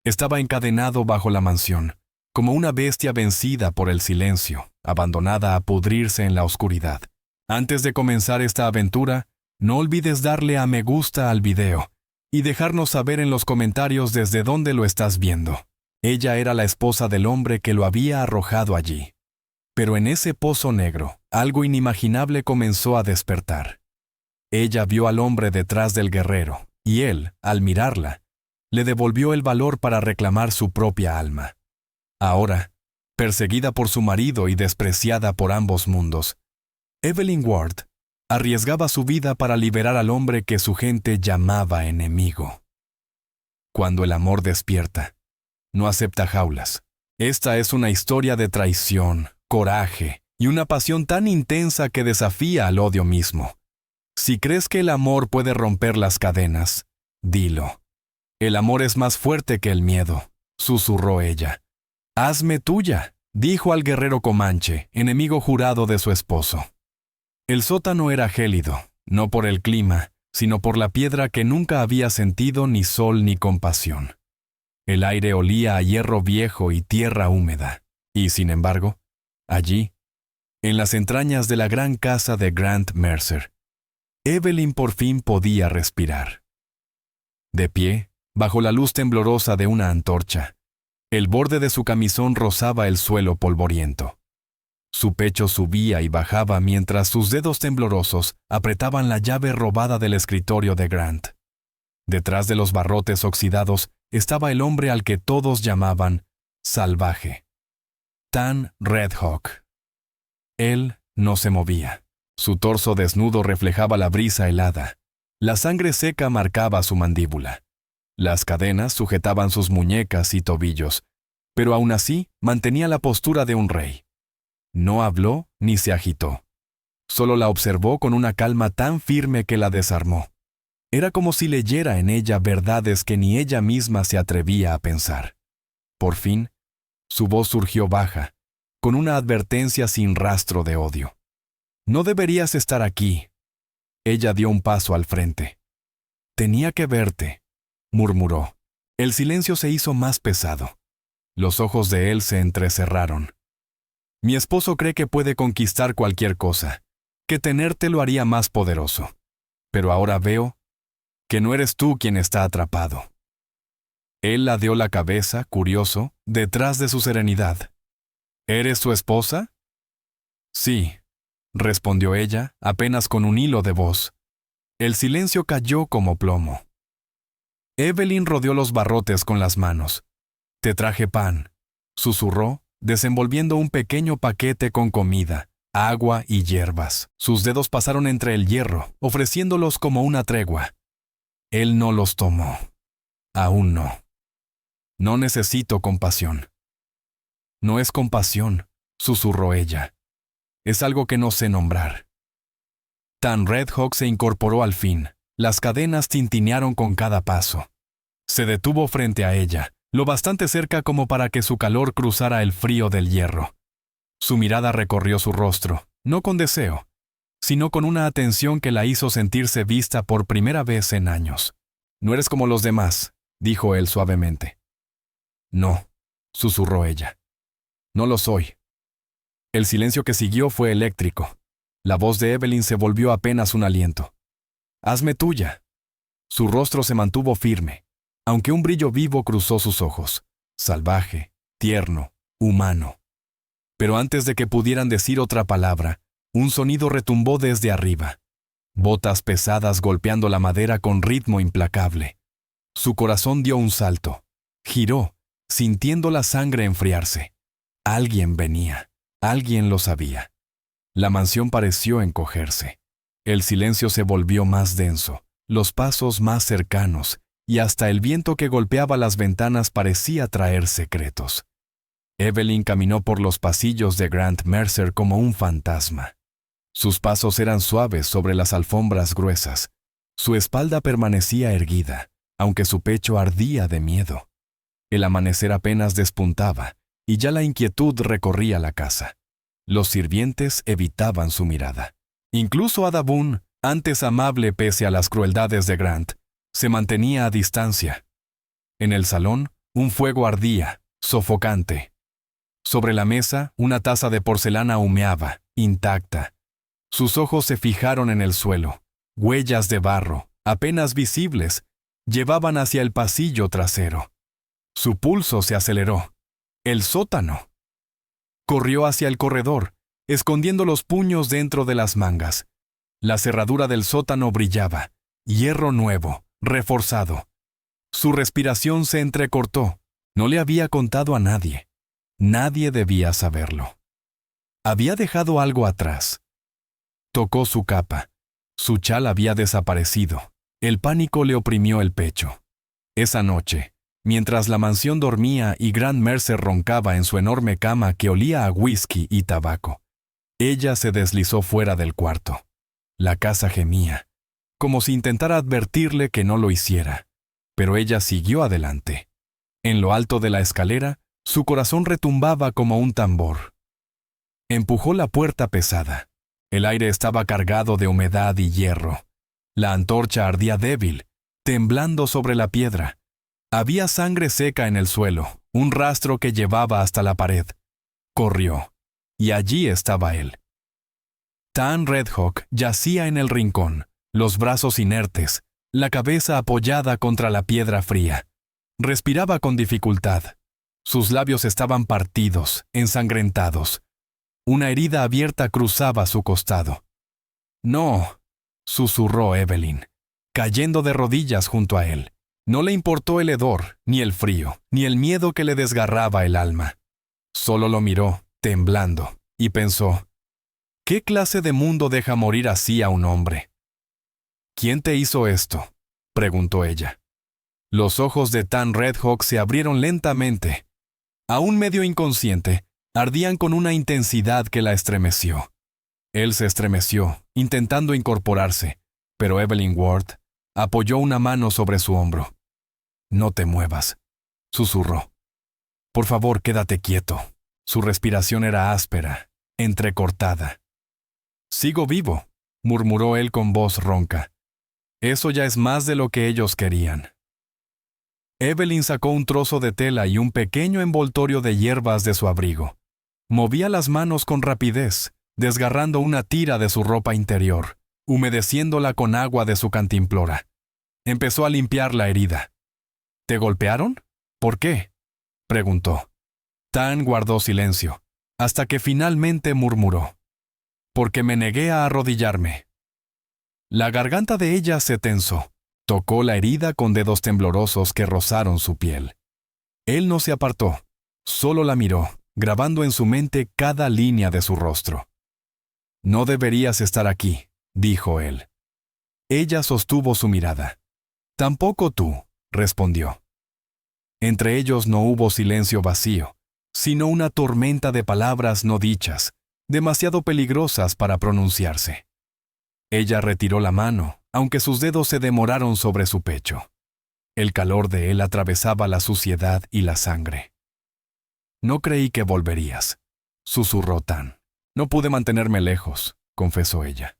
Estaba encadenado bajo la mansión, como una bestia vencida por el silencio, abandonada a pudrirse en la oscuridad. Antes de comenzar esta aventura, no olvides darle a me gusta al video y dejarnos saber en los comentarios desde dónde lo estás viendo. Ella era la esposa del hombre que lo había arrojado allí. Pero en ese pozo negro, algo inimaginable comenzó a despertar. Ella vio al hombre detrás del guerrero, y él, al mirarla, le devolvió el valor para reclamar su propia alma. Ahora, perseguida por su marido y despreciada por ambos mundos, Evelyn Ward arriesgaba su vida para liberar al hombre que su gente llamaba enemigo. Cuando el amor despierta, no acepta jaulas. Esta es una historia de traición, coraje y una pasión tan intensa que desafía al odio mismo. Si crees que el amor puede romper las cadenas, dilo. El amor es más fuerte que el miedo, susurró ella. Hazme tuya, dijo al guerrero comanche, enemigo jurado de su esposo. El sótano era gélido, no por el clima, sino por la piedra que nunca había sentido ni sol ni compasión. El aire olía a hierro viejo y tierra húmeda, y sin embargo, allí, en las entrañas de la gran casa de Grant Mercer, Evelyn por fin podía respirar. De pie, bajo la luz temblorosa de una antorcha, el borde de su camisón rozaba el suelo polvoriento. Su pecho subía y bajaba mientras sus dedos temblorosos apretaban la llave robada del escritorio de Grant. Detrás de los barrotes oxidados estaba el hombre al que todos llamaban salvaje. Tan Redhawk. Él no se movía. Su torso desnudo reflejaba la brisa helada. La sangre seca marcaba su mandíbula. Las cadenas sujetaban sus muñecas y tobillos, pero aún así mantenía la postura de un rey. No habló ni se agitó. Solo la observó con una calma tan firme que la desarmó. Era como si leyera en ella verdades que ni ella misma se atrevía a pensar. Por fin, su voz surgió baja, con una advertencia sin rastro de odio. No deberías estar aquí. Ella dio un paso al frente. Tenía que verte, murmuró. El silencio se hizo más pesado. Los ojos de él se entrecerraron. Mi esposo cree que puede conquistar cualquier cosa, que tenerte lo haría más poderoso. Pero ahora veo que no eres tú quien está atrapado. Él ladeó la cabeza, curioso, detrás de su serenidad. ¿Eres su esposa? Sí, respondió ella, apenas con un hilo de voz. El silencio cayó como plomo. Evelyn rodeó los barrotes con las manos. Te traje pan, susurró, desenvolviendo un pequeño paquete con comida, agua y hierbas. Sus dedos pasaron entre el hierro, ofreciéndolos como una tregua. Él no los tomó. Aún no. No necesito compasión. No es compasión, susurró ella. Es algo que no sé nombrar. Tan Redhawk se incorporó al fin. Las cadenas tintinearon con cada paso. Se detuvo frente a ella, lo bastante cerca como para que su calor cruzara el frío del hierro. Su mirada recorrió su rostro, no con deseo, sino con una atención que la hizo sentirse vista por primera vez en años. No eres como los demás, dijo él suavemente. No, susurró ella. No lo soy. El silencio que siguió fue eléctrico. La voz de Evelyn se volvió apenas un aliento. Hazme tuya. Su rostro se mantuvo firme, aunque un brillo vivo cruzó sus ojos, salvaje, tierno, humano. Pero antes de que pudieran decir otra palabra, un sonido retumbó desde arriba. Botas pesadas golpeando la madera con ritmo implacable. Su corazón dio un salto. Giró, sintiendo la sangre enfriarse. Alguien venía. Alguien lo sabía. La mansión pareció encogerse. El silencio se volvió más denso, los pasos más cercanos, y hasta el viento que golpeaba las ventanas parecía traer secretos. Evelyn caminó por los pasillos de Grant Mercer como un fantasma. Sus pasos eran suaves sobre las alfombras gruesas. Su espalda permanecía erguida, aunque su pecho ardía de miedo. El amanecer apenas despuntaba, y ya la inquietud recorría la casa. Los sirvientes evitaban su mirada. Incluso Ada Boone, antes amable pese a las crueldades de Grant, se mantenía a distancia. En el salón, Un fuego ardía, sofocante. Sobre la mesa, una taza de porcelana humeaba, intacta. Sus ojos se fijaron en el suelo. Huellas de barro, apenas visibles, llevaban hacia el pasillo trasero. Su pulso se aceleró. El sótano. Corrió hacia el corredor, escondiendo los puños dentro de las mangas. La cerradura del sótano brillaba, hierro nuevo, reforzado. Su respiración se entrecortó. No le había contado a nadie. Nadie debía saberlo. Había dejado algo atrás. Tocó su capa. Su chal había desaparecido. El pánico le oprimió el pecho. Esa noche, mientras la mansión dormía y Grant Mercer roncaba en su enorme cama que olía a whisky y tabaco, ella se deslizó fuera del cuarto. La casa gemía, como si intentara advertirle que no lo hiciera, pero ella siguió adelante. En lo alto de la escalera, su corazón retumbaba como un tambor. Empujó la puerta pesada. El aire estaba cargado de humedad y hierro. La antorcha ardía débil, temblando sobre la piedra. Había sangre seca en el suelo, un rastro que llevaba hasta la pared. Corrió, y allí estaba él. Tan Redhawk yacía en el rincón, los brazos inertes, la cabeza apoyada contra la piedra fría. Respiraba con dificultad. Sus labios estaban partidos, ensangrentados. Una herida abierta cruzaba su costado. «No», susurró Evelyn, cayendo de rodillas junto a él. No le importó el hedor, ni el frío, ni el miedo que le desgarraba el alma. Solo lo miró, temblando, y pensó, ¿qué clase de mundo deja morir así a un hombre? «¿Quién te hizo esto?», preguntó ella. Los ojos de Tan Redhawk se abrieron lentamente. Aún medio inconsciente, ardían con una intensidad que la estremeció. Él se estremeció, intentando incorporarse, pero Evelyn Ward apoyó una mano sobre su hombro. «No te muevas», susurró. «Por favor, quédate quieto». Su respiración era áspera, entrecortada. «Sigo vivo», murmuró él con voz ronca. «Eso ya es más de lo que ellos querían». Evelyn sacó un trozo de tela y un pequeño envoltorio de hierbas de su abrigo. Movía las manos con rapidez, desgarrando una tira de su ropa interior, humedeciéndola con agua de su cantimplora. Empezó a limpiar la herida. «¿Te golpearon? ¿Por qué?», preguntó. Tan guardó silencio, hasta que finalmente murmuró. «Porque me negué a arrodillarme». La garganta de ella se tensó. Tocó la herida con dedos temblorosos que rozaron su piel. Él no se apartó, solo la miró, grabando en su mente cada línea de su rostro. «No deberías estar aquí», dijo él. Ella sostuvo su mirada. «Tampoco tú», respondió. Entre ellos no hubo silencio vacío, sino una tormenta de palabras no dichas, demasiado peligrosas para pronunciarse. Ella retiró la mano, aunque sus dedos se demoraron sobre su pecho. El calor de él atravesaba la suciedad y la sangre. «No creí que volverías», susurró Tan. «No pude mantenerme lejos», confesó ella.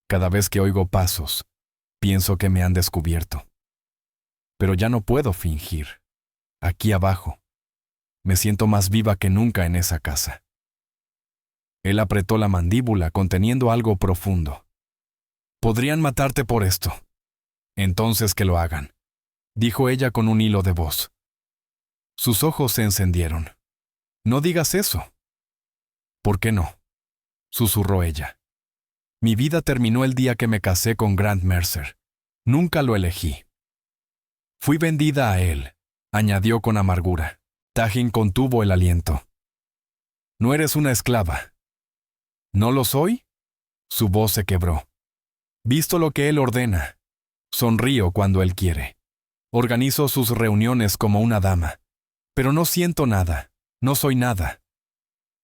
«Cada vez que oigo pasos, pienso que me han descubierto. Pero ya no puedo fingir. Aquí abajo, me siento más viva que nunca en esa casa». Él apretó la mandíbula conteniendo algo profundo. «Podrían matarte por esto». «Entonces que lo hagan», dijo ella con un hilo de voz. Sus ojos se encendieron. «No digas eso». «¿Por qué no?», susurró ella. «Mi vida terminó el día que me casé con Grant Mercer. Nunca lo elegí. Fui vendida a él», añadió con amargura. Tajin contuvo el aliento. «No eres una esclava». «¿No lo soy?». Su voz se quebró. «Visto lo que él ordena. Sonrío cuando él quiere. Organizo sus reuniones como una dama. Pero no siento nada, no soy nada.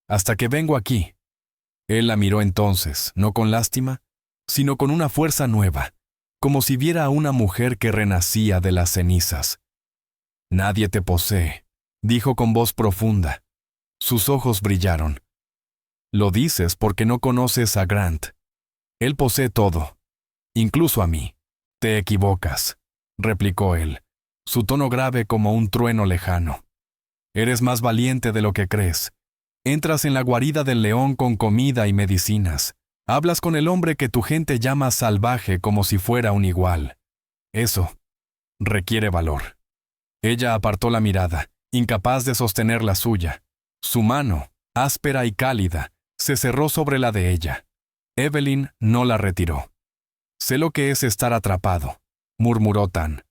Hasta que vengo aquí». Él la miró entonces, no con lástima, sino con una fuerza nueva, como si viera a una mujer que renacía de las cenizas. «Nadie te posee», dijo con voz profunda. Sus ojos brillaron. «Lo dices porque no conoces a Grant. Él posee todo, incluso a mí». «Te equivocas», replicó él. su tono grave como un trueno lejano. Eres más valiente de lo que crees. Entras en la guarida del león con comida y medicinas. Hablas con el hombre que tu gente llama salvaje como si fuera un igual. Eso requiere valor. Ella apartó la mirada, incapaz de sostener la suya. Su mano, áspera y cálida, se cerró sobre la de ella. Evelyn no la retiró. Sé lo que es estar atrapado, murmuró Tan.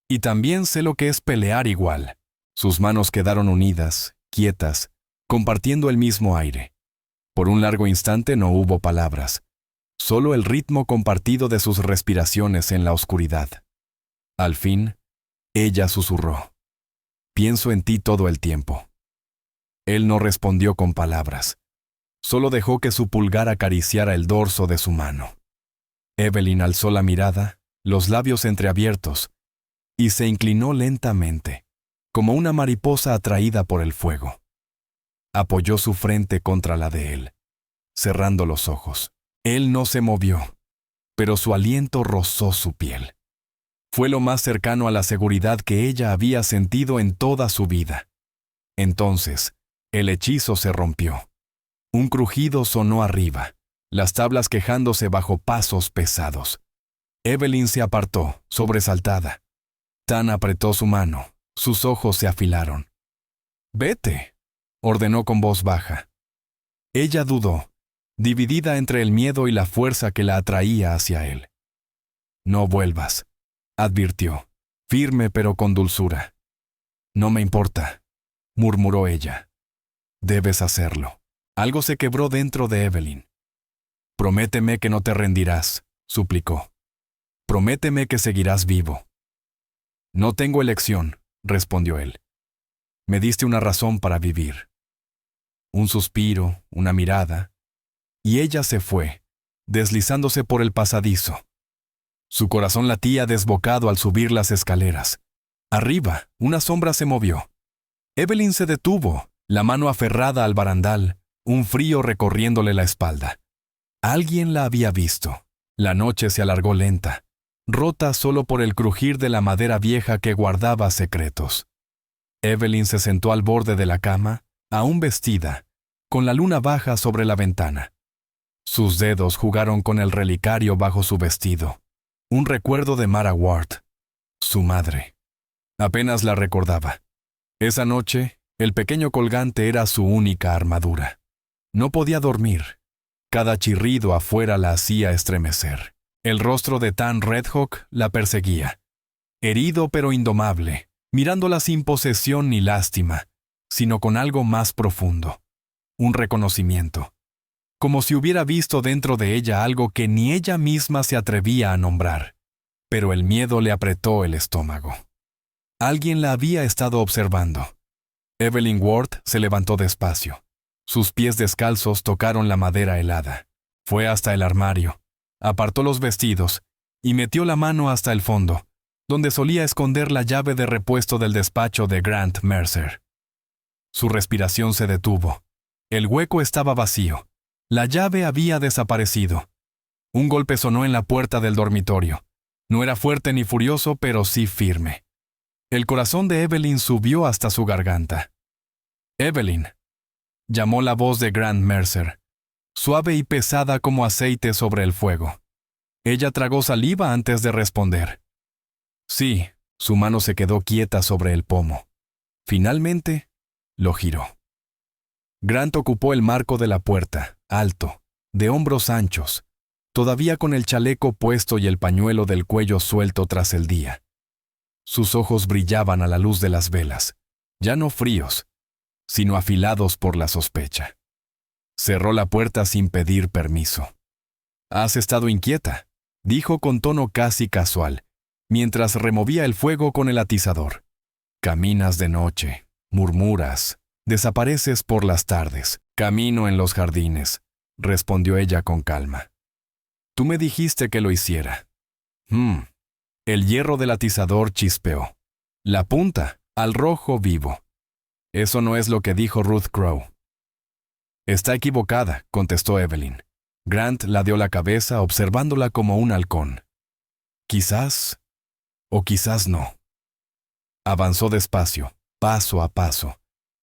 Y también sé lo que es pelear igual. Sus manos quedaron unidas, quietas, compartiendo el mismo aire. Por un largo instante no hubo palabras, solo el ritmo compartido de sus respiraciones en la oscuridad. Al fin, ella susurró: «Pienso en ti todo el tiempo». Él no respondió con palabras, solo dejó que su pulgar acariciara el dorso de su mano. Evelyn alzó la mirada, los labios entreabiertos, y se inclinó lentamente, como una mariposa atraída por el fuego. Apoyó su frente contra la de él, cerrando los ojos. Él no se movió, pero su aliento rozó su piel. Fue lo más cercano a la seguridad que ella había sentido en toda su vida. Entonces, el hechizo se rompió. Un crujido sonó arriba, las tablas quejándose bajo pasos pesados. Evelyn se apartó, sobresaltada. Tan apretó su mano, sus ojos se afilaron. «Vete», ordenó con voz baja. Ella dudó, dividida entre el miedo y la fuerza que la atraía hacia él. «No vuelvas», advirtió, firme pero con dulzura. «No me importa», murmuró ella. «Debes hacerlo». Algo se quebró dentro de Evelyn. «Prométeme que no te rendirás», suplicó. «Prométeme que seguirás vivo». «No tengo elección», respondió él. «Me diste una razón para vivir». Un suspiro, una mirada, y ella se fue, deslizándose por el pasadizo. Su corazón latía desbocado al subir las escaleras. Arriba, una sombra se movió. Evelyn se detuvo, la mano aferrada al barandal, un frío recorriéndole la espalda. Alguien la había visto. La noche se alargó lenta, rota solo por el crujir de la madera vieja que guardaba secretos. Evelyn se sentó al borde de la cama, aún vestida, con la luna baja sobre la ventana. Sus dedos jugaron con el relicario bajo su vestido, un recuerdo de Mara Ward, su madre. Apenas la recordaba. Esa noche, el pequeño colgante era su única armadura. No podía dormir. Cada chirrido afuera la hacía estremecer. El rostro de Tan Redhawk la perseguía. Herido pero indomable, mirándola sin posesión ni lástima, sino con algo más profundo. Un reconocimiento. Como si hubiera visto dentro de ella algo que ni ella misma se atrevía a nombrar. Pero el miedo le apretó el estómago. Alguien la había estado observando. Evelyn Ward se levantó despacio. Sus pies descalzos tocaron la madera helada. Fue hasta el armario, apartó los vestidos y metió la mano hasta el fondo, donde solía esconder la llave de repuesto del despacho de Grant Mercer. Su respiración se detuvo. El hueco estaba vacío. La llave había desaparecido. Un golpe sonó en la puerta del dormitorio. No era fuerte ni furioso, pero sí firme. El corazón de Evelyn subió hasta su garganta. «Evelyn», llamó la voz de Grant Mercer, suave y pesada como aceite sobre el fuego. Ella tragó saliva antes de responder. Sí, su mano se quedó quieta sobre el pomo. Finalmente, lo giró. Grant ocupó el marco de la puerta, alto, de hombros anchos, todavía con el chaleco puesto y el pañuelo del cuello suelto tras el día. Sus ojos brillaban a la luz de las velas, ya no fríos, sino afilados por la sospecha. Cerró la puerta sin pedir permiso. «Has estado inquieta», dijo con tono casi casual, mientras removía el fuego con el atizador. «Caminas de noche, murmuras, desapareces por las tardes, camino en los jardines», respondió ella con calma. «Tú me dijiste que lo hiciera». El hierro del atizador chispeó. La punta, al rojo vivo. «Eso no es lo que dijo Ruth Crowe». «Está equivocada», contestó Evelyn. Grant ladeó la cabeza observándola como un halcón. «Quizás, o quizás no». Avanzó despacio, paso a paso,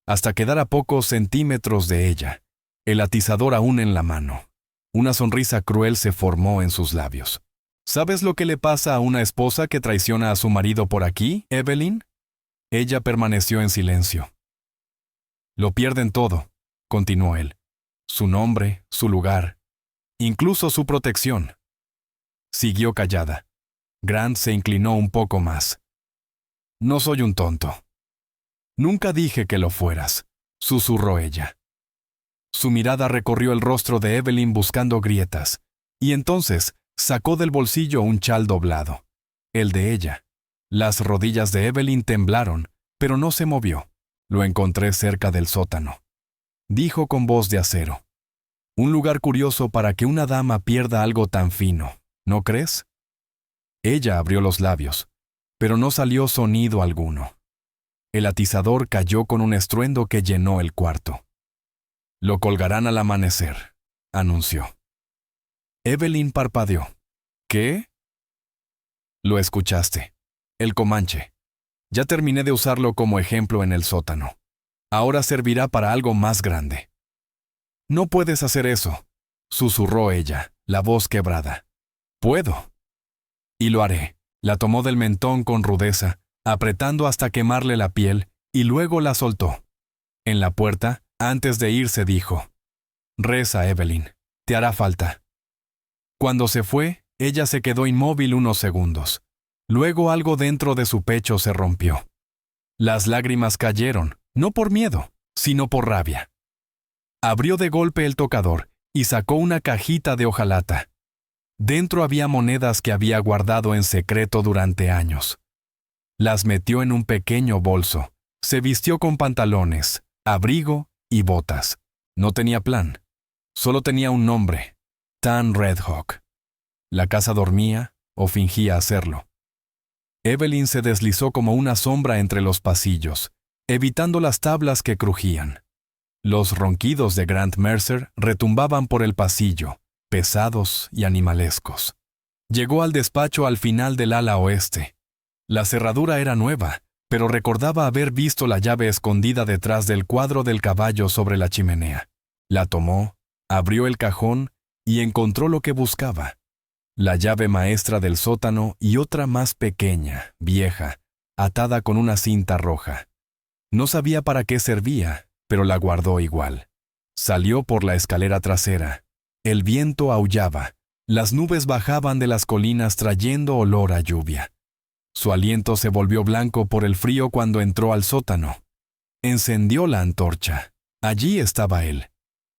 hasta quedar a pocos centímetros de ella, el atizador aún en la mano. Una sonrisa cruel se formó en sus labios. ¿Sabes lo que le pasa a una esposa que traiciona a su marido por aquí, Evelyn? Ella permaneció en silencio. Lo pierden todo, continuó él. Su nombre, su lugar, incluso su protección. Siguió callada. Grant se inclinó un poco más. No soy un tonto. Nunca dije que lo fueras, susurró ella. Su mirada recorrió el rostro de Evelyn buscando grietas, y entonces sacó del bolsillo un chal doblado, el de ella. Las rodillas de Evelyn temblaron, pero no se movió. Lo encontré cerca del sótano. Dijo con voz de acero. Un lugar curioso para que una dama pierda algo tan fino, ¿no crees? Ella abrió los labios, pero no salió sonido alguno. El atizador cayó con un estruendo que llenó el cuarto. Lo colgarán al amanecer, anunció. Evelyn parpadeó. ¿Qué? Lo escuchaste. El Comanche. Ya terminé de usarlo como ejemplo en el sótano. Ahora servirá para algo más grande. No puedes hacer eso, susurró ella, la voz quebrada. Puedo. Y lo haré. La tomó del mentón con rudeza, apretando hasta quemarle la piel, y luego la soltó. En la puerta, antes de irse, dijo: Reza, Evelyn, te hará falta. Cuando se fue, ella se quedó inmóvil unos segundos. Luego algo dentro de su pecho se rompió. Las lágrimas cayeron, no por miedo, sino por rabia. Abrió de golpe el tocador y sacó una cajita de hojalata. Dentro había monedas que había guardado en secreto durante años. Las metió en un pequeño bolso. Se vistió con pantalones, abrigo y botas. No tenía plan. Solo tenía un nombre: Tan Red Hawk. La casa dormía, o fingía hacerlo. Evelyn se deslizó como una sombra entre los pasillos, evitando las tablas que crujían. Los ronquidos de Grant Mercer retumbaban por el pasillo, pesados y animalescos. Llegó al despacho al final del ala oeste. La cerradura era nueva, pero recordaba haber visto la llave escondida detrás del cuadro del caballo sobre la chimenea. La tomó, abrió el cajón y encontró lo que buscaba: la llave maestra del sótano y otra más pequeña, vieja, atada con una cinta roja. No sabía para qué servía, pero la guardó igual. Salió por la escalera trasera. El viento aullaba. Las nubes bajaban de las colinas trayendo olor a lluvia. Su aliento se volvió blanco por el frío cuando entró al sótano. Encendió la antorcha. Allí estaba él,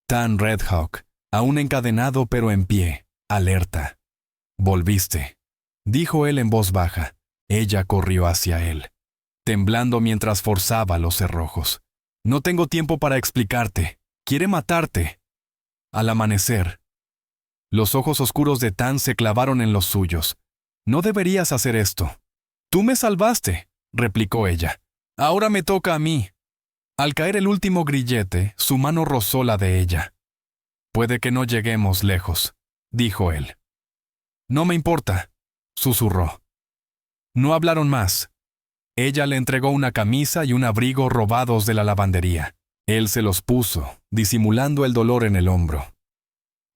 Tan Red Hawk, aún encadenado pero en pie, alerta. «Volviste», dijo él en voz baja. Ella corrió hacia él, temblando mientras forzaba los cerrojos. «No tengo tiempo para explicarte. Quiere matarte». Al amanecer. Los ojos oscuros de Tan se clavaron en los suyos. «No deberías hacer esto». «Tú me salvaste», replicó ella. «Ahora me toca a mí». Al caer el último grillete, su mano rozó la de ella. «Puede que no lleguemos lejos», dijo él. «No me importa», susurró. No hablaron más. Ella le entregó una camisa y un abrigo robados de la lavandería. Él se los puso, disimulando el dolor en el hombro.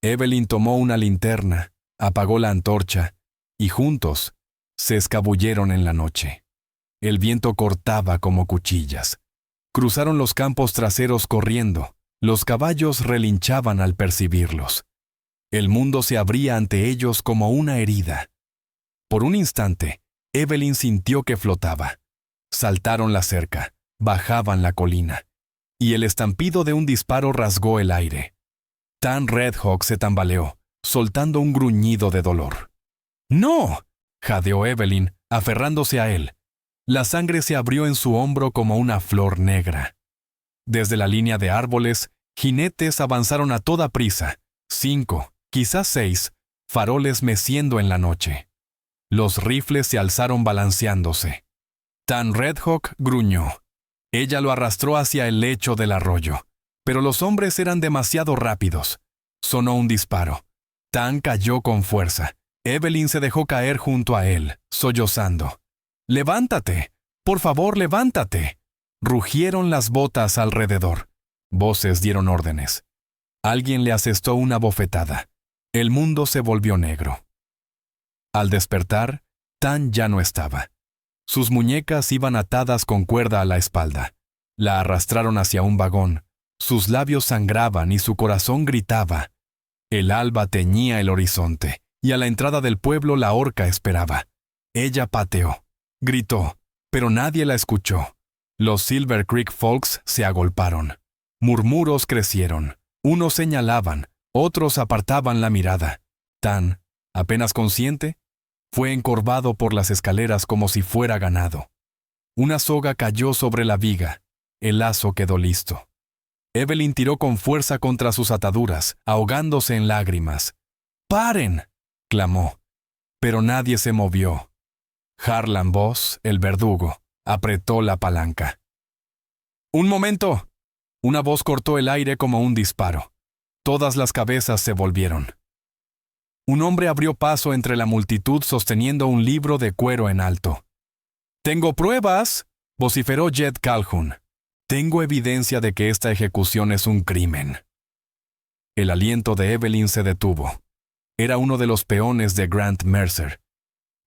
Evelyn tomó una linterna, apagó la antorcha, y juntos se escabulleron en la noche. El viento cortaba como cuchillas. Cruzaron los campos traseros corriendo. Los caballos relinchaban al percibirlos. El mundo se abría ante ellos como una herida. Por un instante, Evelyn sintió que flotaba. Saltaron la cerca, bajaban la colina, y el estampido de un disparo rasgó el aire. Tan Red Hawk se tambaleó, soltando un gruñido de dolor. «¡No!», jadeó Evelyn, aferrándose a él. La sangre se abrió en su hombro como una flor negra. Desde la línea de árboles, jinetes avanzaron a toda prisa. 5, quizás 6, faroles meciendo en la noche. Los rifles se alzaron balanceándose. Tan Red Hawk gruñó. Ella lo arrastró hacia el lecho del arroyo, pero los hombres eran demasiado rápidos. Sonó un disparo. Tan cayó con fuerza. Evelyn se dejó caer junto a él, sollozando. «¡Levántate!», Por favor, levántate. Rugieron las botas alrededor. Voces dieron órdenes. Alguien le asestó una bofetada. El mundo se volvió negro. Al despertar, Tan ya no estaba. Sus muñecas iban atadas con cuerda a la espalda. La arrastraron hacia un vagón. Sus labios sangraban y su corazón gritaba. El alba teñía el horizonte, y a la entrada del pueblo la horca esperaba. Ella pateó, gritó, pero nadie la escuchó. Los Silver Creek Folks se agolparon. Murmuros crecieron. Unos señalaban, otros apartaban la mirada. Tan, apenas consciente, fue encorvado por las escaleras como si fuera ganado. Una soga cayó sobre la viga. El lazo quedó listo. Evelyn tiró con fuerza contra sus ataduras, ahogándose en lágrimas. ¡Paren!, clamó. Pero nadie se movió. Harlan Voss, el verdugo, apretó la palanca. ¡Un momento! Una voz cortó el aire como un disparo. Todas las cabezas se volvieron. Un hombre abrió paso entre la multitud sosteniendo un libro de cuero en alto. «¡Tengo pruebas!», vociferó Jed Calhoun. «Tengo evidencia de que esta ejecución es un crimen». El aliento de Evelyn se detuvo. Era uno de los peones de Grant Mercer.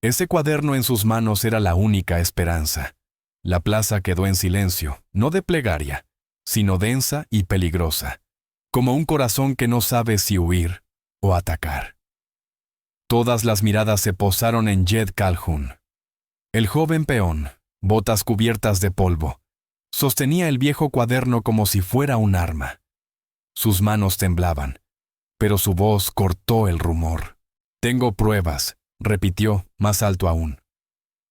Ese cuaderno en sus manos era la única esperanza. La plaza quedó en silencio, no de plegaria, sino densa y peligrosa, como un corazón que no sabe si huir o atacar. Todas las miradas se posaron en Jed Calhoun. El joven peón, botas cubiertas de polvo, sostenía el viejo cuaderno como si fuera un arma. Sus manos temblaban, pero su voz cortó el rumor. «Tengo pruebas», repitió, más alto aún.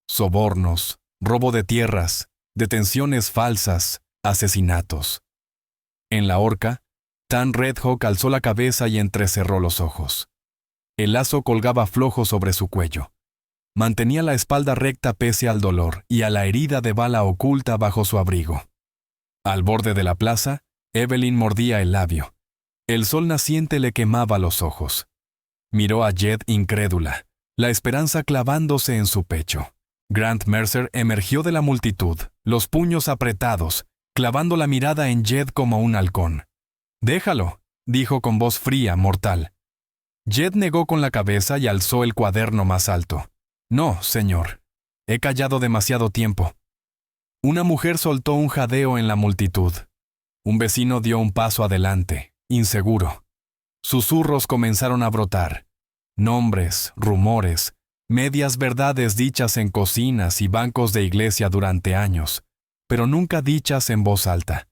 «Sobornos, robo de tierras, detenciones falsas, asesinatos». En la horca, Tan Redhawk alzó la cabeza y entrecerró los ojos. El lazo colgaba flojo sobre su cuello. Mantenía la espalda recta pese al dolor y a la herida de bala oculta bajo su abrigo. Al borde de la plaza, Evelyn mordía el labio. El sol naciente le quemaba los ojos. Miró a Jed incrédula, la esperanza clavándose en su pecho. Grant Mercer emergió de la multitud, los puños apretados, clavando la mirada en Jed como un halcón. «Déjalo», dijo con voz fría, mortal. Jed negó con la cabeza y alzó el cuaderno más alto. «No, señor. He callado demasiado tiempo». Una mujer soltó un jadeo en la multitud. Un vecino dio un paso adelante, inseguro. Susurros comenzaron a brotar. Nombres, rumores, medias verdades dichas en cocinas y bancos de iglesia durante años, pero nunca dichas en voz alta.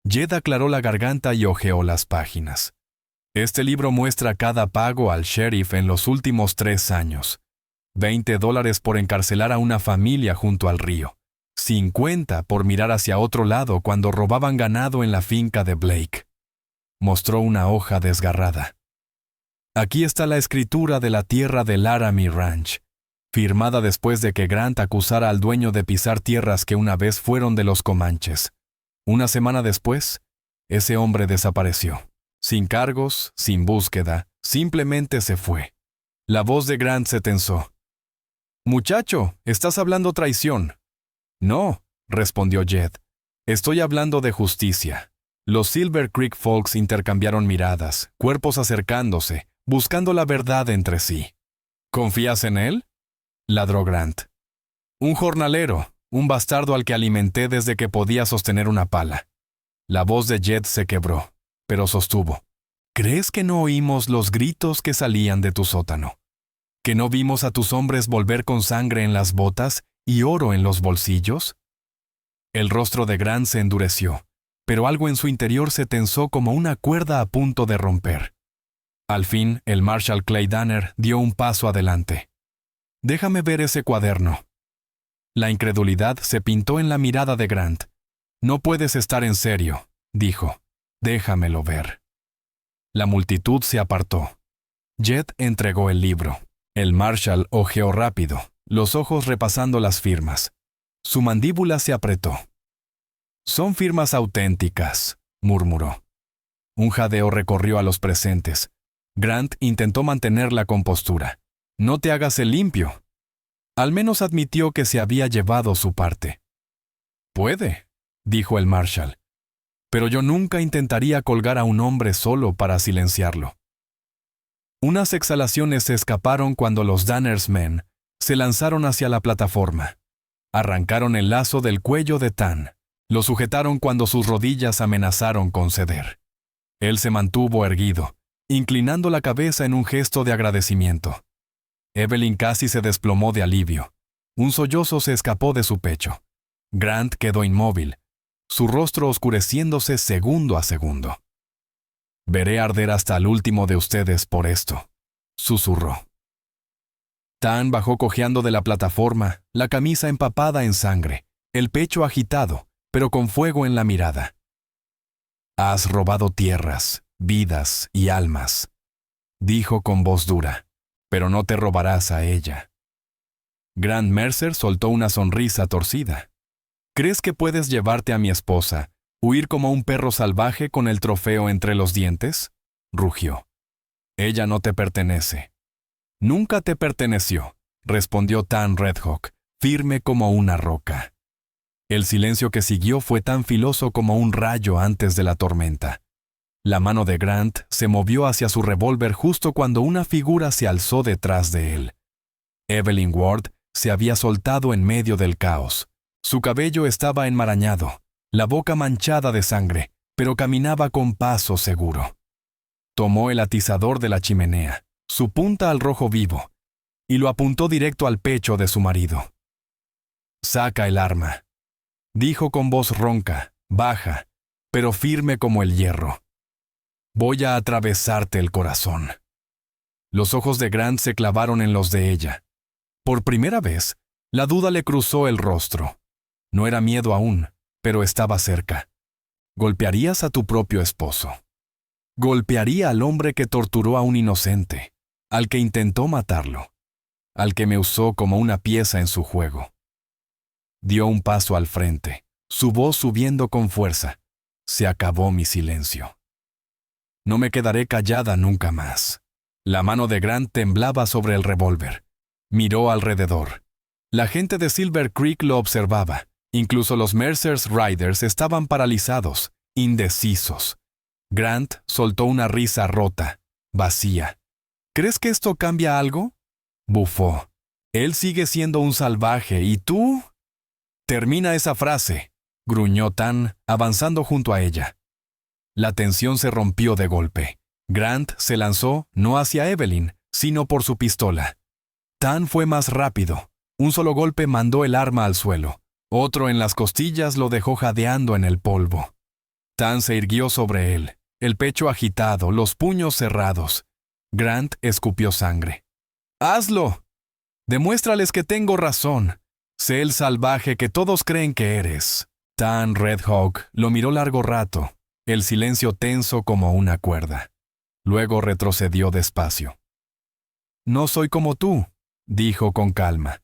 Jed aclaró la garganta y hojeó las páginas. Este libro muestra cada pago al sheriff en los últimos 3 años. $20 por encarcelar a una familia junto al río. 50 por mirar hacia otro lado cuando robaban ganado en la finca de Blake. Mostró una hoja desgarrada. Aquí está la escritura de la tierra de Laramie Ranch, firmada después de que Grant acusara al dueño de pisar tierras que una vez fueron de los Comanches. Una semana después, ese hombre desapareció. Sin cargos, sin búsqueda, simplemente se fue. La voz de Grant se tensó. «Muchacho, estás hablando traición». «No», respondió Jed. «Estoy hablando de justicia». Los Silver Creek Folks intercambiaron miradas, cuerpos acercándose, buscando la verdad entre sí. «¿Confías en él?», ladró Grant. «Un jornalero, un bastardo al que alimenté desde que podía sostener una pala». La voz de Jed se quebró, pero sostuvo. «¿Crees que no oímos los gritos que salían de tu sótano? ¿Que no vimos a tus hombres volver con sangre en las botas y oro en los bolsillos?» El rostro de Grant se endureció, pero algo en su interior se tensó como una cuerda a punto de romper. Al fin, el Marshal Clay Danner dio un paso adelante. «Déjame ver ese cuaderno». La incredulidad se pintó en la mirada de Grant. «No puedes estar en serio», dijo. «Déjamelo ver». La multitud se apartó. Jed entregó el libro. El Marshal hojeó rápido, los ojos repasando las firmas. Su mandíbula se apretó. «Son firmas auténticas», murmuró. Un jadeo recorrió a los presentes. Grant intentó mantener la compostura. «No te hagas el limpio». Al menos admitió que se había llevado su parte. Puede, dijo el Marshal, pero yo nunca intentaría colgar a un hombre solo para silenciarlo. Unas exhalaciones se escaparon cuando los Danners Men se lanzaron hacia la plataforma. Arrancaron el lazo del cuello de Tan. Lo sujetaron cuando sus rodillas amenazaron con ceder. Él se mantuvo erguido, inclinando la cabeza en un gesto de agradecimiento. Evelyn casi se desplomó de alivio. Un sollozo se escapó de su pecho. Grant quedó inmóvil, su rostro oscureciéndose segundo a segundo. «Veré arder hasta el último de ustedes por esto», susurró. Tan bajó cojeando de la plataforma, la camisa empapada en sangre, el pecho agitado, pero con fuego en la mirada. «Has robado tierras, vidas y almas», dijo con voz dura, «pero no te robarás a ella». Grant Mercer soltó una sonrisa torcida. «¿Crees que puedes llevarte a mi esposa, huir como un perro salvaje con el trofeo entre los dientes?», rugió. «Ella no te pertenece». «Nunca te perteneció», respondió Tan Redhawk, firme como una roca. El silencio que siguió fue tan filoso como un rayo antes de la tormenta. La mano de Grant se movió hacia su revólver justo cuando una figura se alzó detrás de él. Evelyn Ward se había soltado en medio del caos. Su cabello estaba enmarañado, la boca manchada de sangre, pero caminaba con paso seguro. Tomó el atizador de la chimenea, su punta al rojo vivo, y lo apuntó directo al pecho de su marido. «Saca el arma», dijo con voz ronca, baja, pero firme como el hierro. «Voy a atravesarte el corazón». Los ojos de Grant se clavaron en los de ella. Por primera vez, la duda le cruzó el rostro. No era miedo aún, pero estaba cerca. Golpearías a tu propio esposo. Golpearía al hombre que torturó a un inocente, al que intentó matarlo, al que me usó como una pieza en su juego. Dio un paso al frente, su voz subiendo con fuerza. Se acabó mi silencio. No me quedaré callada nunca más. La mano de Grant temblaba sobre el revólver. Miró alrededor. La gente de Silver Creek lo observaba. Incluso los Mercer's Riders estaban paralizados, indecisos. Grant soltó una risa rota, vacía. «¿Crees que esto cambia algo?», bufó. «Él sigue siendo un salvaje, ¿y tú?». «Termina esa frase», gruñó Tan, avanzando junto a ella. La tensión se rompió de golpe. Grant se lanzó, no hacia Evelyn, sino por su pistola. Tan fue más rápido. Un solo golpe mandó el arma al suelo. Otro en las costillas lo dejó jadeando en el polvo. Tan se irguió sobre él, el pecho agitado, los puños cerrados. Grant escupió sangre. «¡Hazlo! Demuéstrales que tengo razón. Sé el salvaje que todos creen que eres». Tan Redhawk lo miró largo rato, el silencio tenso como una cuerda. Luego retrocedió despacio. «No soy como tú», dijo con calma.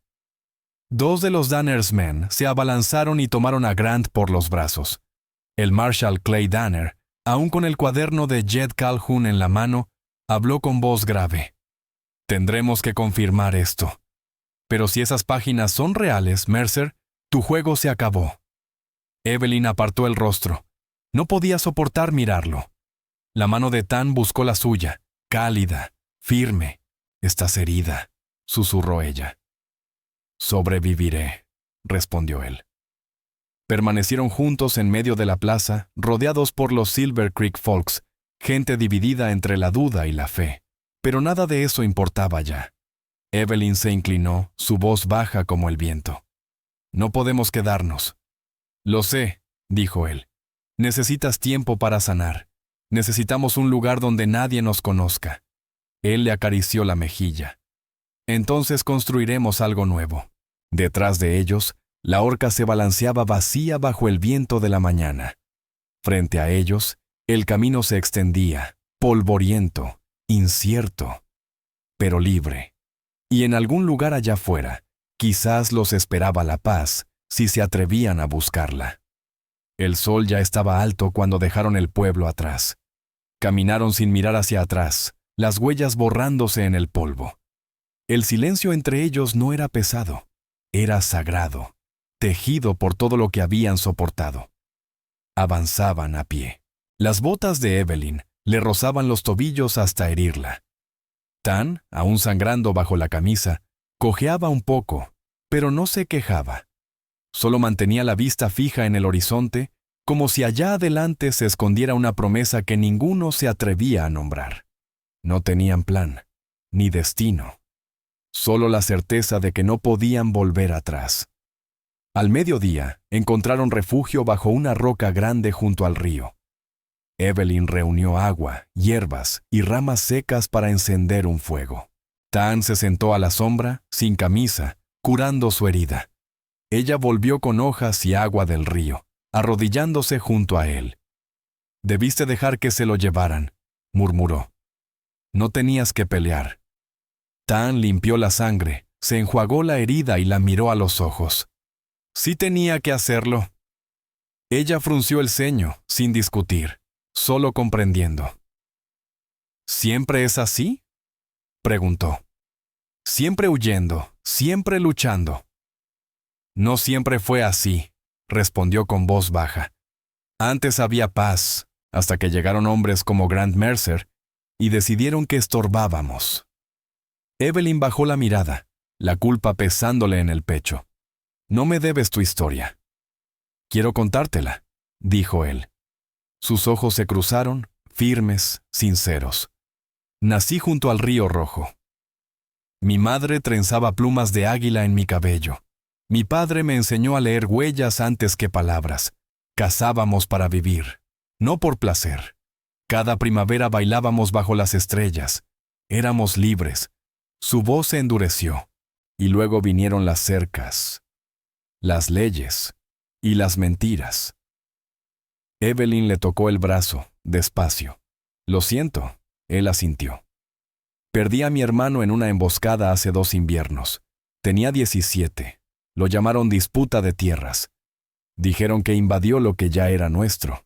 Dos de los Danners Men se abalanzaron y tomaron a Grant por los brazos. El Marshal Clay Danner, aún con el cuaderno de Jed Calhoun en la mano, habló con voz grave. «Tendremos que confirmar esto. Pero si esas páginas son reales, Mercer, tu juego se acabó». Evelyn apartó el rostro. No podía soportar mirarlo. La mano de Tan buscó la suya, cálida, firme. «Estás herida», susurró ella. «Sobreviviré», respondió él. Permanecieron juntos en medio de la plaza, rodeados por los Silver Creek Folks, gente dividida entre la duda y la fe. Pero nada de eso importaba ya. Evelyn se inclinó, su voz baja como el viento. «No podemos quedarnos». «Lo sé», dijo él. «Necesitas tiempo para sanar. Necesitamos un lugar donde nadie nos conozca». Él le acarició la mejilla. «Entonces construiremos algo nuevo». Detrás de ellos, la horca se balanceaba vacía bajo el viento de la mañana. Frente a ellos, el camino se extendía, polvoriento, incierto, pero libre. Y en algún lugar allá afuera, quizás los esperaba la paz, si se atrevían a buscarla. El sol ya estaba alto cuando dejaron el pueblo atrás. Caminaron sin mirar hacia atrás, las huellas borrándose en el polvo. El silencio entre ellos no era pesado, era sagrado, tejido por todo lo que habían soportado. Avanzaban a pie. Las botas de Evelyn le rozaban los tobillos hasta herirla. Tan, aún sangrando bajo la camisa, cojeaba un poco, pero no se quejaba. Solo mantenía la vista fija en el horizonte, como si allá adelante se escondiera una promesa que ninguno se atrevía a nombrar. No tenían plan, ni destino. Solo la certeza de que no podían volver atrás. Al mediodía, encontraron refugio bajo una roca grande junto al río. Evelyn reunió agua, hierbas y ramas secas para encender un fuego. Tan se sentó a la sombra, sin camisa, curando su herida. Ella volvió con hojas y agua del río, arrodillándose junto a él. «Debiste dejar que se lo llevaran», murmuró. «No tenías que pelear». Tan limpió la sangre, se enjuagó la herida y la miró a los ojos. «Sí tenía que hacerlo». Ella frunció el ceño, sin discutir, solo comprendiendo. «¿Siempre es así?», preguntó. «Siempre huyendo, siempre luchando». «No siempre fue así», respondió con voz baja. «Antes había paz, hasta que llegaron hombres como Grant Mercer y decidieron que estorbábamos». Evelyn bajó la mirada, la culpa pesándole en el pecho. «No me debes tu historia». «Quiero contártela», dijo él. Sus ojos se cruzaron, firmes, sinceros. «Nací junto al río Rojo. Mi madre trenzaba plumas de águila en mi cabello. Mi padre me enseñó a leer huellas antes que palabras. Cazábamos para vivir, no por placer. Cada primavera bailábamos bajo las estrellas. Éramos libres». Su voz se endureció, y luego vinieron las cercas, las leyes y las mentiras. Evelyn le tocó el brazo, despacio. «Lo siento», él asintió. «Perdí a mi hermano en una emboscada hace 2 inviernos. Tenía 17. Lo llamaron disputa de tierras. Dijeron que invadió lo que ya era nuestro».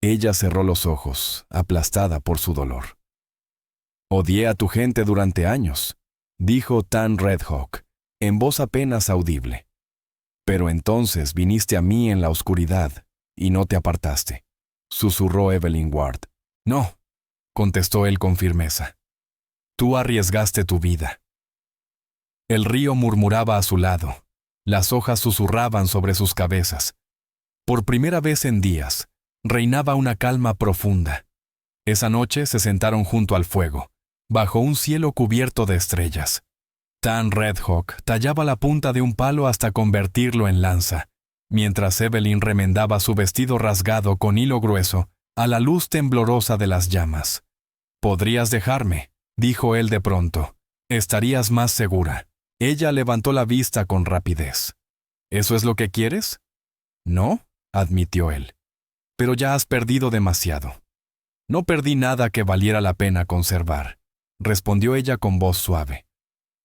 Ella cerró los ojos, aplastada por su dolor. «Odié a tu gente durante años», dijo Tan Redhawk, en voz apenas audible. «Pero entonces viniste a mí en la oscuridad y no te apartaste», susurró Evelyn Ward. «No», contestó él con firmeza. «Tú arriesgaste tu vida». El río murmuraba a su lado. Las hojas susurraban sobre sus cabezas. Por primera vez en días, reinaba una calma profunda. Esa noche se sentaron junto al fuego, bajo un cielo cubierto de estrellas. Tan Redhawk tallaba la punta de un palo hasta convertirlo en lanza, mientras Evelyn remendaba su vestido rasgado con hilo grueso a la luz temblorosa de las llamas. «Podrías dejarme», dijo él de pronto. «Estarías más segura». Ella levantó la vista con rapidez. «¿Eso es lo que quieres?» «No», admitió él. «Pero ya has perdido demasiado». «No perdí nada que valiera la pena conservar», respondió ella con voz suave.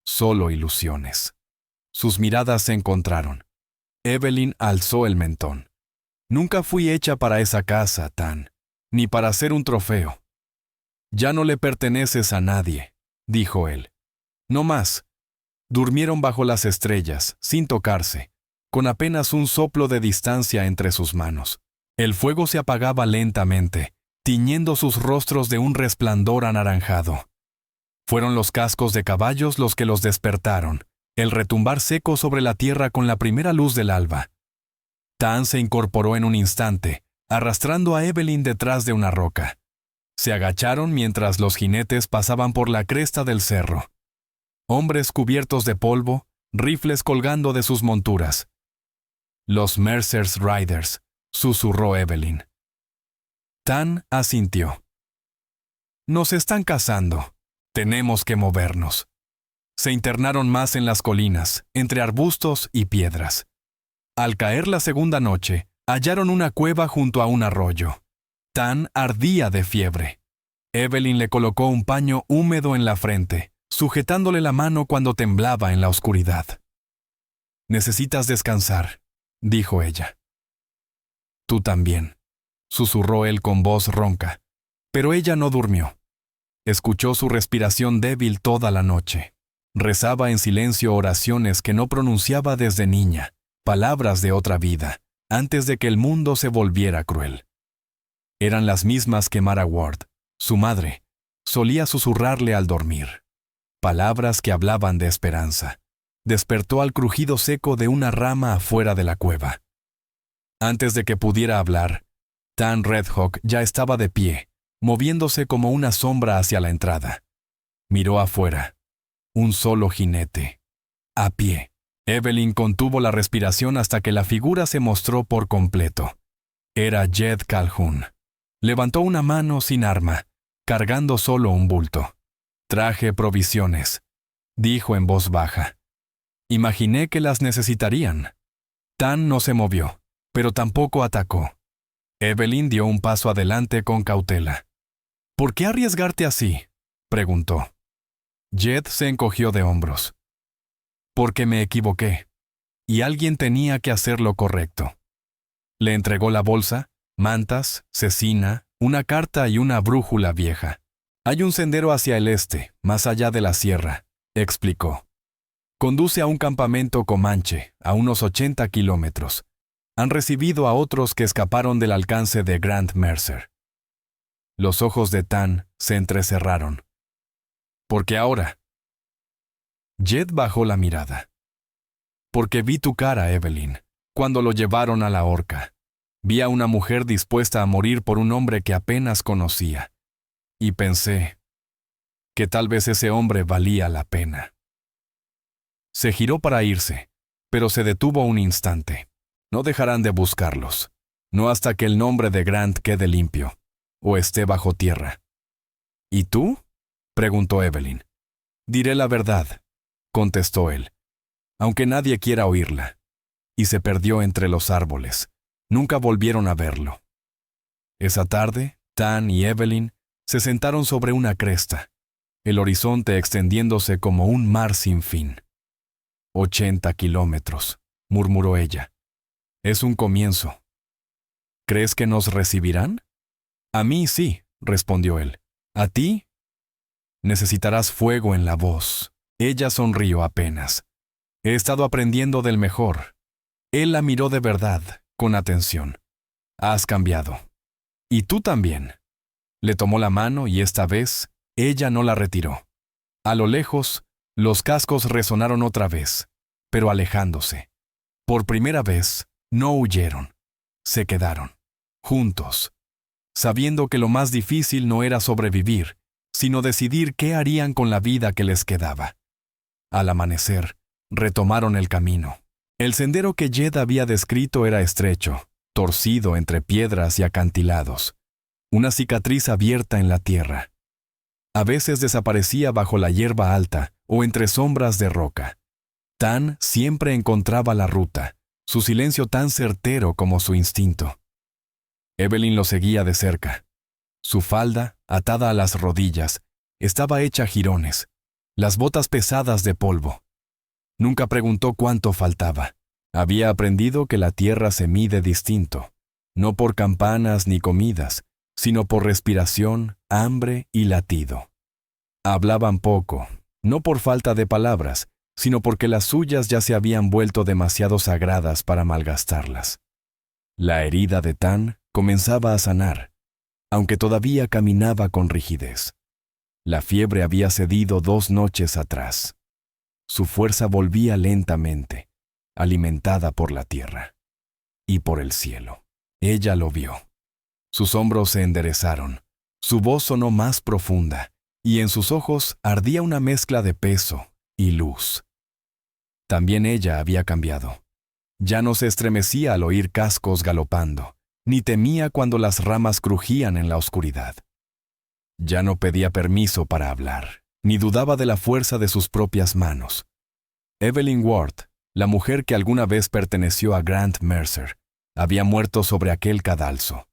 «Solo ilusiones». Sus miradas se encontraron. Evelyn alzó el mentón. «Nunca fui hecha para esa casa, Tan, ni para ser un trofeo». «Ya no le perteneces a nadie», dijo él. «No más». Durmieron bajo las estrellas, sin tocarse, con apenas un soplo de distancia entre sus manos. El fuego se apagaba lentamente, tiñendo sus rostros de un resplandor anaranjado. Fueron los cascos de caballos los que los despertaron, el retumbar seco sobre la tierra con la primera luz del alba. Tan se incorporó en un instante, arrastrando a Evelyn detrás de una roca. Se agacharon mientras los jinetes pasaban por la cresta del cerro. Hombres cubiertos de polvo, rifles colgando de sus monturas. «Los Mercer's Riders», susurró Evelyn. Tan asintió. «Nos están cazando. Tenemos que movernos». Se internaron más en las colinas, entre arbustos y piedras. Al caer la segunda noche, hallaron una cueva junto a un arroyo. Tan ardía de fiebre. Evelyn le colocó un paño húmedo en la frente, sujetándole la mano cuando temblaba en la oscuridad. «Necesitas descansar», dijo ella. «Tú también», susurró él con voz ronca, pero ella no durmió. Escuchó su respiración débil toda la noche. Rezaba en silencio oraciones que no pronunciaba desde niña, palabras de otra vida, antes de que el mundo se volviera cruel. Eran las mismas que Mara Ward, su madre, solía susurrarle al dormir. Palabras que hablaban de esperanza. Despertó al crujido seco de una rama afuera de la cueva. Antes de que pudiera hablar, Tan Redhawk ya estaba de pie, moviéndose como una sombra hacia la entrada. Miró afuera. Un solo jinete. A pie. Evelyn contuvo la respiración hasta que la figura se mostró por completo. Era Jed Calhoun. Levantó una mano sin arma, cargando solo un bulto. «Traje provisiones», dijo en voz baja. «Imaginé que las necesitarían». Tan no se movió, pero tampoco atacó. Evelyn dio un paso adelante con cautela. «¿Por qué arriesgarte así?», preguntó. Jed se encogió de hombros. «Porque me equivoqué, y alguien tenía que hacer lo correcto». Le entregó la bolsa, mantas, cecina, una carta y una brújula vieja. «Hay un sendero hacia el este, más allá de la sierra», explicó. «Conduce a un campamento comanche, a unos 80 kilómetros. Han recibido a otros que escaparon del alcance de Grant Mercer». Los ojos de Tan se entrecerraron. «¿Por qué ahora?». Jed bajó la mirada. «Porque vi tu cara, Evelyn, cuando lo llevaron a la horca. Vi a una mujer dispuesta a morir por un hombre que apenas conocía. Y pensé que tal vez ese hombre valía la pena». Se giró para irse, pero se detuvo un instante. No dejarán de buscarlos, no hasta que el nombre de Grant quede limpio, o esté bajo tierra. «¿Y tú?», preguntó Evelyn. «Diré la verdad», contestó él, «aunque nadie quiera oírla». Y se perdió entre los árboles. Nunca volvieron a verlo. Esa tarde, Tan y Evelyn se sentaron sobre una cresta, el horizonte extendiéndose como un mar sin fin. 80 kilómetros, murmuró ella. Es un comienzo. ¿Crees que nos recibirán? A mí sí, respondió él. ¿A ti? Necesitarás fuego en la voz. Ella sonrió apenas. He estado aprendiendo del mejor. Él la miró de verdad, con atención. Has cambiado. Y tú también. Le tomó la mano y esta vez, ella no la retiró. A lo lejos, los cascos resonaron otra vez, pero alejándose. Por primera vez, no huyeron. Se quedaron, juntos, sabiendo que lo más difícil no era sobrevivir, sino decidir qué harían con la vida que les quedaba. Al amanecer, retomaron el camino. El sendero que Jed había descrito era estrecho, torcido entre piedras y acantilados, una cicatriz abierta en la tierra. A veces desaparecía bajo la hierba alta o entre sombras de roca. Tan siempre encontraba la ruta, su silencio tan certero como su instinto. Evelyn lo seguía de cerca. Su falda, atada a las rodillas, estaba hecha jirones, las botas pesadas de polvo. Nunca preguntó cuánto faltaba. Había aprendido que la tierra se mide distinto, no por campanas ni comidas, sino por respiración, hambre y latido. Hablaban poco, no por falta de palabras, sino porque las suyas ya se habían vuelto demasiado sagradas para malgastarlas. La herida de Tan comenzaba a sanar, aunque todavía caminaba con rigidez. La fiebre había cedido 2 noches atrás. Su fuerza volvía lentamente, alimentada por la tierra y por el cielo. Ella lo vio. Sus hombros se enderezaron, su voz sonó más profunda, y en sus ojos ardía una mezcla de peso y luz. También ella había cambiado. Ya no se estremecía al oír cascos galopando, ni temía cuando las ramas crujían en la oscuridad. Ya no pedía permiso para hablar, ni dudaba de la fuerza de sus propias manos. Evelyn Ward, la mujer que alguna vez perteneció a Grant Mercer, había muerto sobre aquel cadalso.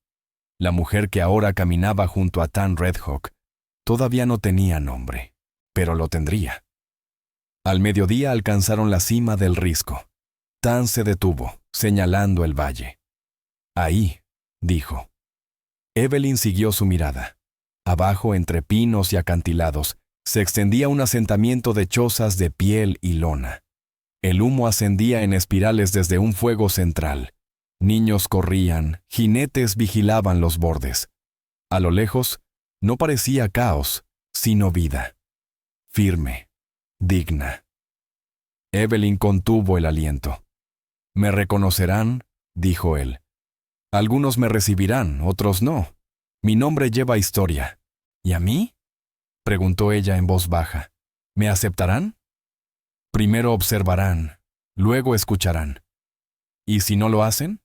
La mujer que ahora caminaba junto a Tan Redhawk todavía no tenía nombre, pero lo tendría. Al mediodía alcanzaron la cima del risco. Tan se detuvo, señalando el valle. «Ahí», dijo. Evelyn siguió su mirada. Abajo, entre pinos y acantilados, Se extendía un asentamiento de chozas de piel y lona. El humo ascendía en espirales desde un fuego central. Niños corrían, jinetes vigilaban los bordes. A lo lejos, no parecía caos, sino vida. Firme, digna. Evelyn contuvo el aliento. «Me reconocerán», dijo él. «Algunos me recibirán, otros no. Mi nombre lleva historia. ¿Y a mí?», preguntó ella en voz baja. «¿Me aceptarán?». «Primero observarán, luego escucharán». «¿Y si no lo hacen?».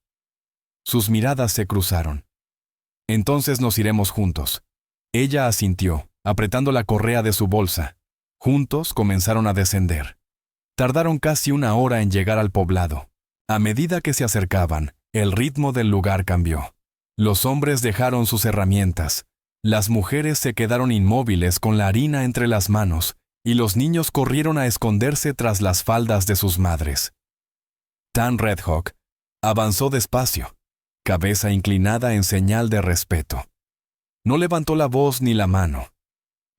Sus miradas se cruzaron. «Entonces nos iremos juntos». Ella asintió, apretando la correa de su bolsa. Juntos comenzaron a descender. Tardaron casi 1 hora en llegar al poblado. A medida que se acercaban, el ritmo del lugar cambió. Los hombres dejaron sus herramientas. Las mujeres se quedaron inmóviles con la harina entre las manos, y los niños corrieron a esconderse tras las faldas de sus madres. Tan Redhawk avanzó despacio, cabeza inclinada en señal de respeto. No levantó la voz ni la mano.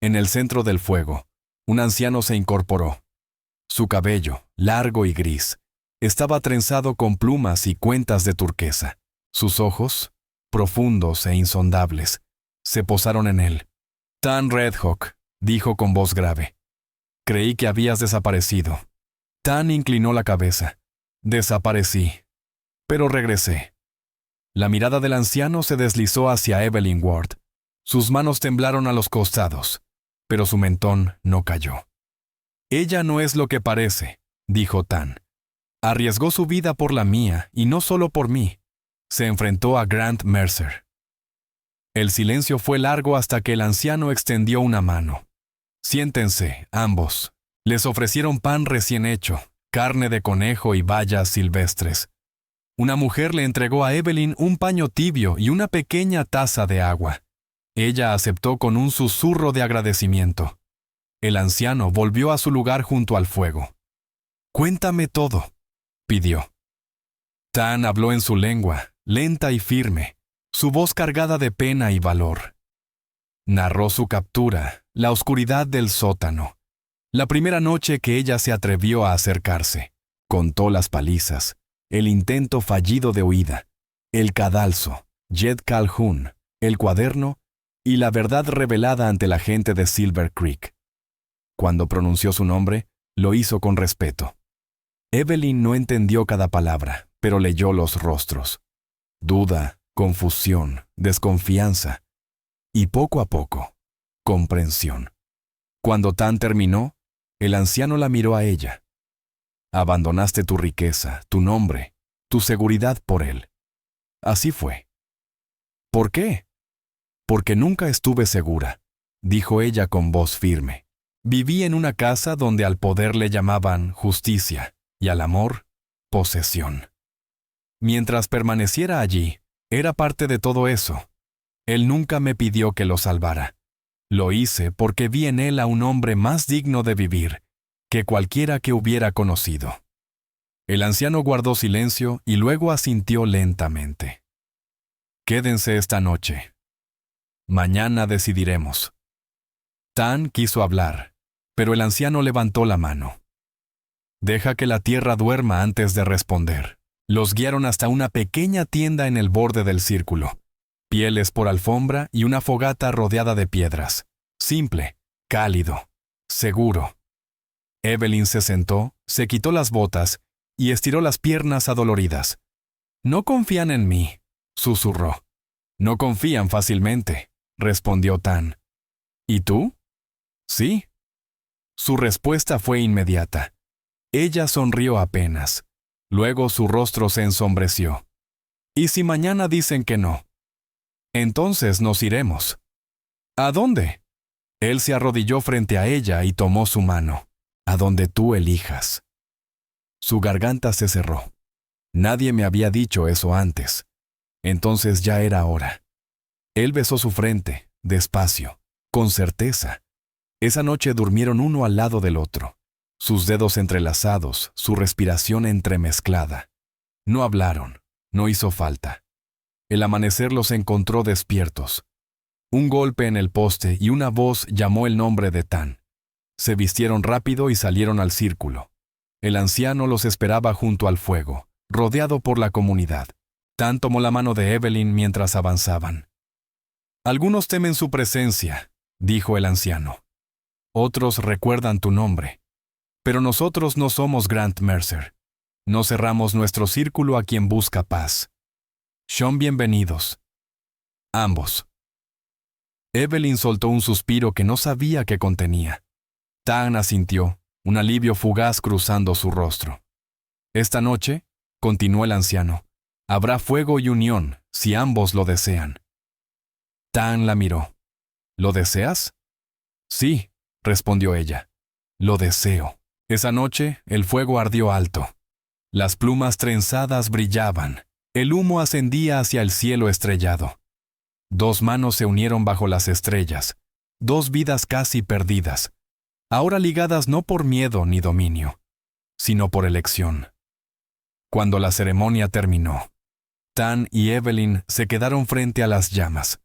En el centro del fuego, un anciano se incorporó. Su cabello, largo y gris, estaba trenzado con plumas y cuentas de turquesa. Sus ojos, profundos e insondables, se posaron en él. «Tan Redhawk», dijo con voz grave. «Creí que habías desaparecido». Tan inclinó la cabeza. «Desaparecí. Pero regresé». La mirada del anciano se deslizó hacia Evelyn Ward. Sus manos temblaron a los costados, pero su mentón no cayó. «Ella no es lo que parece», dijo Tan. «Arriesgó su vida por la mía, y no solo por mí. Se enfrentó a Grant Mercer». El silencio fue largo hasta que el anciano extendió una mano. «Siéntense, ambos». Les ofrecieron pan recién hecho, carne de conejo y bayas silvestres. Una mujer le entregó a Evelyn un paño tibio y una pequeña taza de agua. Ella aceptó con un susurro de agradecimiento. El anciano volvió a su lugar junto al fuego. «Cuéntame todo», pidió. Tan habló en su lengua, lenta y firme, su voz cargada de pena y valor. Narró su captura, la oscuridad del sótano, la primera noche que ella se atrevió a acercarse. Contó las palizas, el intento fallido de huida, el cadalso, Jed Calhoun, el cuaderno y la verdad revelada ante la gente de Silver Creek. Cuando pronunció su nombre, lo hizo con respeto. Evelyn no entendió cada palabra, pero leyó los rostros. Duda, confusión, desconfianza. Y poco a poco, comprensión. Cuando Tan terminó, el anciano la miró a ella. «Abandonaste tu riqueza, tu nombre, tu seguridad por él». Así fue. «¿Por qué?». «Porque nunca estuve segura», dijo ella con voz firme. «Viví en una casa donde al poder le llamaban justicia y al amor, posesión. Mientras permaneciera allí, era parte de todo eso. Él nunca me pidió que lo salvara. Lo hice porque vi en él a un hombre más digno de vivir que cualquiera que hubiera conocido». El anciano guardó silencio y luego asintió lentamente. «Quédense esta noche. Mañana decidiremos». Tan quiso hablar, pero el anciano levantó la mano. «Deja que la tierra duerma antes de responder». Los guiaron hasta una pequeña tienda en el borde del círculo. Pieles por alfombra y una fogata rodeada de piedras. Simple, cálido, seguro. Evelyn se sentó, se quitó las botas y estiró las piernas adoloridas. «No confían en mí», susurró. «No confían fácilmente», respondió Tan. «¿Y tú?». «Sí». Su respuesta fue inmediata. Ella sonrió apenas. Luego su rostro se ensombreció. «¿Y si mañana dicen que no?». «Entonces nos iremos». «¿A dónde?». Él se arrodilló frente a ella y tomó su mano. «A donde tú elijas». Su garganta se cerró. Nadie me había dicho eso antes. Entonces ya era hora. Él besó su frente, despacio, con certeza. Esa noche durmieron uno al lado del otro, sus dedos entrelazados, su respiración entremezclada. No hablaron, no hizo falta. El amanecer los encontró despiertos. Un golpe en el poste y una voz llamó el nombre de Tan. Se vistieron rápido y salieron al círculo. El anciano los esperaba junto al fuego, rodeado por la comunidad. Tan tomó la mano de Evelyn mientras avanzaban. Algunos temen su presencia, dijo el anciano. Otros recuerdan tu nombre. Pero nosotros no somos Grant Mercer. No cerramos nuestro círculo a quien busca paz. Son bienvenidos. Ambos. Evelyn soltó un suspiro que no sabía qué contenía. Tan asintió, un alivio fugaz cruzando su rostro. Esta noche, continuó el anciano, habrá fuego y unión, si ambos lo desean. Tan la miró. ¿Lo deseas? Sí, respondió ella. Lo deseo. Esa noche, el fuego ardió alto. Las plumas trenzadas brillaban. El humo ascendía hacia el cielo estrellado. Dos manos se unieron bajo las estrellas, dos vidas casi perdidas, ahora ligadas no por miedo ni dominio, sino por elección. Cuando la ceremonia terminó, Tan y Evelyn se quedaron frente a las llamas.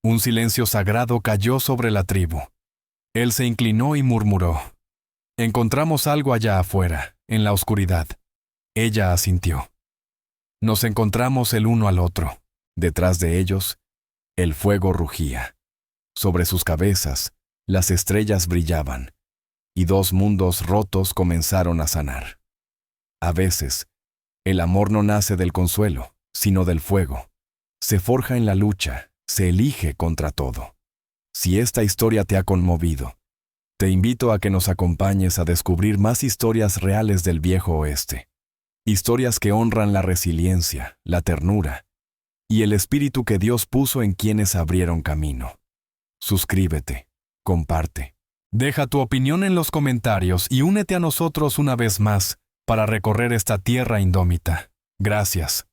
Un silencio sagrado cayó sobre la tribu. Él se inclinó y murmuró. Encontramos algo allá afuera, en la oscuridad. Ella asintió. Nos encontramos el uno al otro. Detrás de ellos, el fuego rugía. Sobre sus cabezas, las estrellas brillaban, y dos mundos rotos comenzaron a sanar. A veces, el amor no nace del consuelo, sino del fuego. Se forja en la lucha, se elige contra todo. Si esta historia te ha conmovido, te invito a que nos acompañes a descubrir más historias reales del viejo oeste. Historias que honran la resiliencia, la ternura y el espíritu que Dios puso en quienes abrieron camino. Suscríbete, comparte. Deja tu opinión en los comentarios y únete a nosotros una vez más para recorrer esta tierra indómita. Gracias.